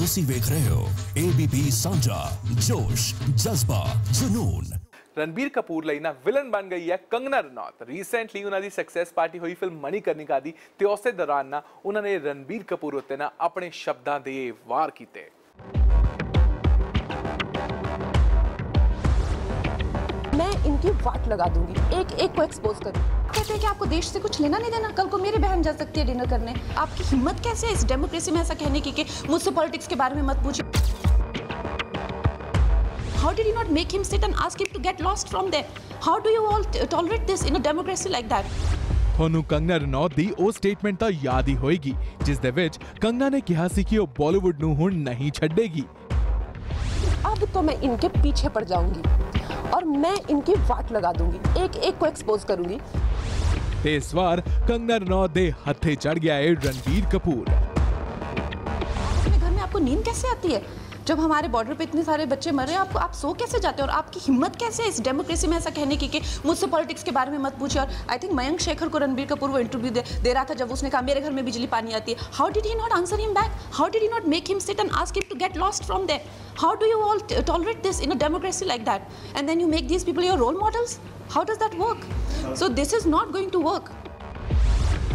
ਤੁਸੀਂ ਵੇਖ ਰਹੇ ਹੋ ABP ਸਾਂਝਾ जोश जज्बा जुनून। रणबीर कपूर ਲਈ ਨਾ ਵਿਲਨ ਬਣ ਗਈ ਹੈ ਕੰਗਨਾ ਰਣੌਤ। ਰੀਸੈਂਟਲੀ ਉਹਨਾਂ ਦੀ ਸਕਸੈਸ ਪਾਰਟੀ ਹੋਈ ਫਿਲਮ ਮਣੀਕਰਨਿਕਾ ਦੀ ਤੇ ਉਸੇ ਦੌਰਾਨ ਨਾ ਉਹਨਾਂ ਨੇ रणबीर कपूर ਉੱਤੇ ਨਾ ਆਪਣੇ ਸ਼ਬਦਾਂ ਦੇ ਵਾਰ ਕੀਤੇ। मैं इनकी वाट लगा दूंगी, एक एक को एक्सपोज करूँ। कहते हैं कि आपको देश से कुछ लेना नहीं देना, कल को मेरी बहन जा सकती है डिनर करने। आपकी हिम्मत कैसे है इस डेमोक्रेसी में ऐसा कहने की कि मुझसे पॉलिटिक्स के बारे में मत पूछिए। How did you not make him sit and ask him to get lost from there? How do you all tolerate this in a democracy like that? ਤੁਹਾਨੂੰ ਕੰਗਨਾ ਰਣੌਤ ਦੀ ਉਹ ਸਟੇਟਮੈਂਟ ਤਾਂ ਯਾਦ ਹੀ ਹੋਏਗੀ ਜਿਸ ਦੇ ਵਿੱਚ ਕੰਗਨਾ ਨੇ ਕਿਹਾ ਸੀ ਕਿ ਉਹ ਬਾਲੀਵੁੱਡ ਨੂੰ ਹੁਣ ਨਹੀਂ ਛੱਡੇਗੀ। अब तो मैं इनके पीछे पड़ जाऊंगी और मैं इनकी वाट लगा दूंगी, एक एक को एक्सपोज करूंगी। ਤੇ ਇਸ ਵਾਰ ਕੰਗਨਾ ਰਣੌਤ ਦੇ ਹੱਥੇ ਚੜ ਗਿਆ ਹੈ रणबीर कपूर। अपने घर में आपको नींद कैसे आती है जब हमारे बॉर्डर पे इतने सारे बच्चे मर रहे हैं? आप सो कैसे जाते हैं और आपकी हिम्मत कैसे है इस डेमोक्रेसी में ऐसा कहने की कि मुझसे पॉलिटिक्स के बारे में मत पूछिए। और आई थिंक मयंक शेखर को रणबीर कपूर वो इंटरव्यू दे रहा था जब उसने कहा मेरे घर में बिजली पानी आती है। How did he not answer him back? How did he not make him sit and ask him to get lost from there? How do you all tolerate this in a democracy like that? And then you make these people your role models? How does that work? So this is not going to work.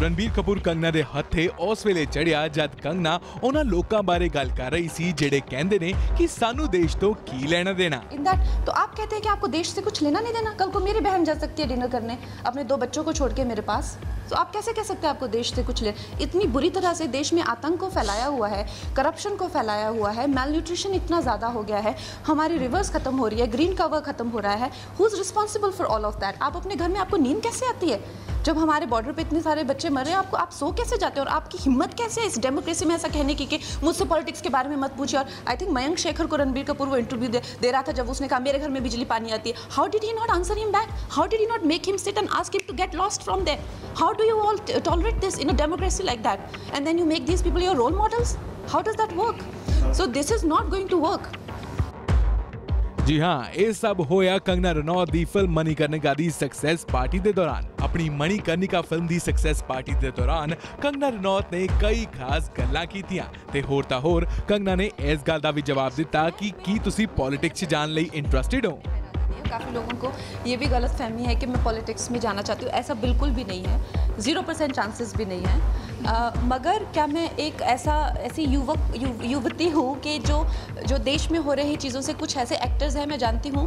Ranbir Kapoor Kangana ਦੇ ਹੱਥੇ ਉਸ ਵੇਲੇ ਚੜਿਆ ਜਦ ਕੰਗਨਾ ਉਹਨਾਂ ਲੋਕਾਂ ਬਾਰੇ ਗੱਲ ਕਰ ਰਹੀ ਸੀ ਜਿਹੜੇ ਕਹਿੰਦੇ ਨੇ ਕਿ ਸਾਨੂੰ ਦੇਸ਼ ਤੋਂ ਕੀ ਲੈਣਾ ਦੇਣਾ। In that, तो आप कहते हैं कि आपको देश से कुछ लेना नहीं देना, कल को मेरी बहन जा सकती है डिनर करने अपने 2 बच्चों को छोड़ के मेरे पास। तो आप कैसे कह सकते हैं आपको देश से कुछ ले? इतनी बुरी तरह से देश में आतंक को फैलाया हुआ है, करप्शन को फैलाया हुआ है, मेल न्यूट्रिशन इतना ज़्यादा हो गया है, हमारी रिवर्स खत्म हो रही है, ग्रीन कवर खत्म हो रहा है। Who is responsible for all of that? आप अपने घर में आपको नींद कैसे आती है जब हमारे बॉर्डर पे इतने सारे बच्चे मर रहे हैं? आप सो कैसे जाते हैं और आपकी हिम्मत कैसे है इस डेमोक्रेसी में ऐसा कहने की कि मुझसे पॉलिटिक्स के बारे में मत पूछिए। और आई थिंक मयंक शेखर को रणबीर कपूर वो इंटरव्यू दे रहा था जब उसने कहा मेरे घर में बिजली पानी आती है। How did he not answer him back? How did he not make him sit and ask him to get lost from there? How do you all tolerate this in a democracy like that? And then you make these people your role models? How does that work? So this is not going to work. ਜੀ ਹਾਂ, ਇਹ ਸਭ ਹੋਇਆ ਕੰਗਨਾ ਰਣੌਤ ਦੀ film Manikarnika ਦੀ success party ਦੇ ਦੌਰਾਨ। ਆਪਣੀ Manikarnika film ਦੀ success party ਦੇ ਦੌਰਾਨ ਕੰਗਨਾ ਰਣੌਤ ਨੇ ਕਈ ਖਾਸ ਗੱਲਾਂ ਕੀਤੀਆਂ ਤੇ ਹੋਰ ਤਾਂ ਹੋਰ ਕੰਗਨਾ ਨੇ ਇਸ ਗੱਲ ਦਾ ਵੀ ਜਵਾਬ ਦਿੱਤਾ ਕਿ ਕੀ ਤੁਸੀਂ ਪੋਲਿਟਿਕਸ 'ਚ ਜਾਣ ਲਈ ਇੰਟਰਸਟਿਡ ਹੋ। काफ़ी लोगों को ये भी गलत फहमी है कि मैं पॉलिटिक्स में जाना चाहती हूँ। ऐसा बिल्कुल भी नहीं है, 0% चांसेस भी नहीं है। मगर क्या मैं एक ऐसी युवती हूँ कि जो देश में हो रही चीज़ों से कुछ ऐसे एक्टर्स हैं मैं जानती हूँ।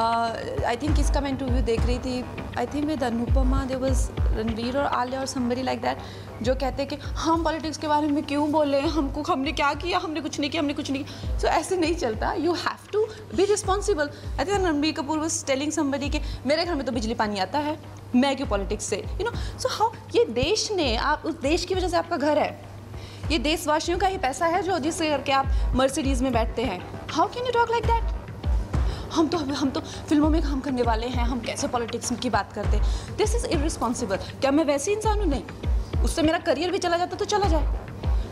आई थिंक किसका मैं इंटरव्यू देख रही थी, I think with Anupama, there was Ranbir और आलिया और समबडी लाइक दैट, जो कहते हैं कि हम पॉलिटिक्स के बारे में क्यों बोले, हमने क्या किया, हमने कुछ नहीं किया। सो ऐसे नहीं चलता, you have to be responsible. I think Ranbir Kapoor was telling somebody कि मेरे घर में तो बिजली पानी आता है, मैं क्यों पॉलिटिक्स से, यू नो। सो हाउ ये देश ने, आप उस देश की वजह से आपका घर है, ये देशवासियों का ही पैसा है जो जिससे करके आप मर्सिडीज में बैठते हैं। How can you talk like that? हम तो फिल्मों में काम करने वाले हैं, हम कैसे पॉलिटिक्स की बात करते? This is irresponsible. क्या मैं वैसे इंसान हूँ? नहीं, उससे मेरा करियर भी चला जाता तो चला जाए।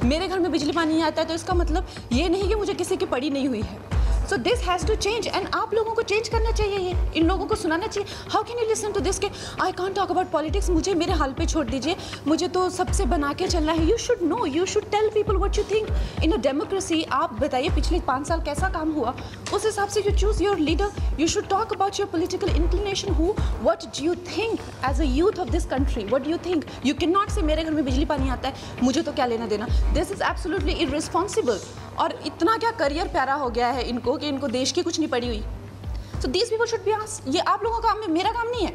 मेरे घर में बिजली पानी नहीं आता है तो इसका मतलब ये नहीं कि मुझे किसी की पड़ी नहीं हुई है। So this has to change and आप लोगों को चेंज करना चाहिए, ये इन लोगों को सुनाना चाहिए। How can you listen to this के I can't talk about politics, मुझे मेरे हाल पे छोड़ दीजिए, मुझे तो सबसे बना के चलना है। You should know, you should tell people what you think in a democracy. आप बताइए पिछले 5 साल कैसा काम हुआ, उस हिसाब से you choose your leader. You should talk about your political inclination, who what do you think as a youth of this country, what do you think? You cannot नॉट से मेरे घर में बिजली पानी आता है, मुझे तो क्या लेना देना। This is absolutely irresponsible. और इतना क्या करियर प्यारा हो गया है इनको कि इनको देश की कुछ नहीं पड़ी हुई। So these people should be asked. ये आप लोगों का काम है, मेरा काम नहीं है।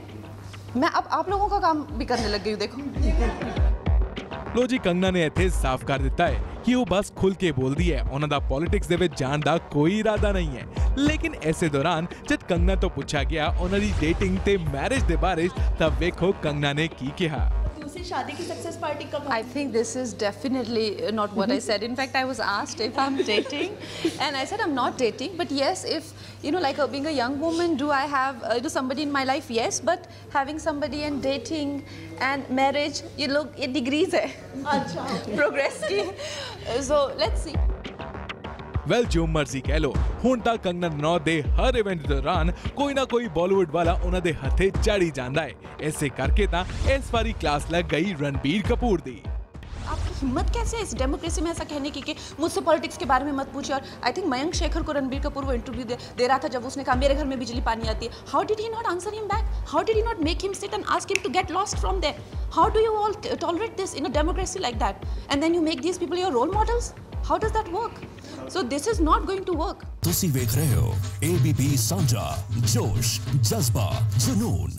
मैं अब आप लोगों का काम भी करने लग गई हूँ, देखो। ਲੋ ਜੀ, ਕੰਗਨਾ ਨੇ ਇੱਥੇ ਸਾਫ਼ ਕਰ ਦਿੱਤਾ ਹੈ ਕਿ ਉਹ ਬਸ ਖੁੱਲ ਕੇ ਬੋਲਦੀ ਹੈ, ਉਹਨਾਂ ਦਾ ਪੋਲਿਟਿਕਸ ਦੇ ਵਿੱਚ ਜਾਣ ਦਾ ਕੋਈ ਇਰਾਦਾ ਨਹੀਂ ਹੈ। ਲੇਕਿਨ ਇਸੇ ਦੌਰਾਨ ਜਦ ਕੰਗਨਾ ਤੋਂ ਪੁੱਛਿਆ ਗਿਆ ਉਹਨਾਂ ਦੀ ਡੇਟਿੰਗ ਤੇ ਮੈਰਿਜ ਦੇ ਬਾਰੇ ਤਾਂ ਵੇਖੋ ਕੰਗਨਾ ਨੇ ਕੀ ਕਿਹਾ। शादी की सक्सेस पार्टी कब? I think this is definitely not what I said. In fact, I was asked if I'm dating, and I said I'm not dating. But yes, if you know, like being a young woman, do I have somebody in my life? Yes, but having somebody and dating and marriage, ये लोग ये degrees है. अच्छा. Progress की. So let's see. Well ਜੋ ਮਰਜ਼ੀ ਕਹਿ ਲੋ, ਹੁਣ ਤਾਂ ਕੰਗਨਾ ਰਣੌਤ ਦੇ ਹਰ ਇਵੈਂਟ ਦੌਰਾਨ ਕੋਈ ਨਾ ਕੋਈ ਬਾਲੀਵੁੱਡ ਵਾਲਾ ਉਹਨਾਂ ਦੇ ਹੱਥੇ ਚੜੀ ਜਾਂਦਾ ਹੈ। ਇਸੇ ਕਰਕੇ ਤਾਂ ਇਸ ਵਾਰੀ ਕਲਾਸ ਲੱਗ ਗਈ रणबीर कपूर ਦੀ। आपकी हिम्मत कैसे है इस डेमोक्रेसी में ऐसा कहने की कि मुझसे पॉलिटिक्स के बारे में मत पूछिए। और आई थिंक मयंक शेखर को रणबीर कपूर वो इंटरव्यू दे रहा था जब उसने कहा मेरे घर में बिजली पानी आती है। How did he not answer him back? How did he not make him sit and ask him to get lost from there? How do you all tolerate this in a democracy like that and then you make these people your role models? How does that work? So this is not going to work. ਤੁਸੀਂ ਵੇਖ ਰਹੇ ਹੋ ABP ਸਾਂਝਾ ਜੋਸ਼ ਜਜ਼ਬਾ ਜਨੂਨ।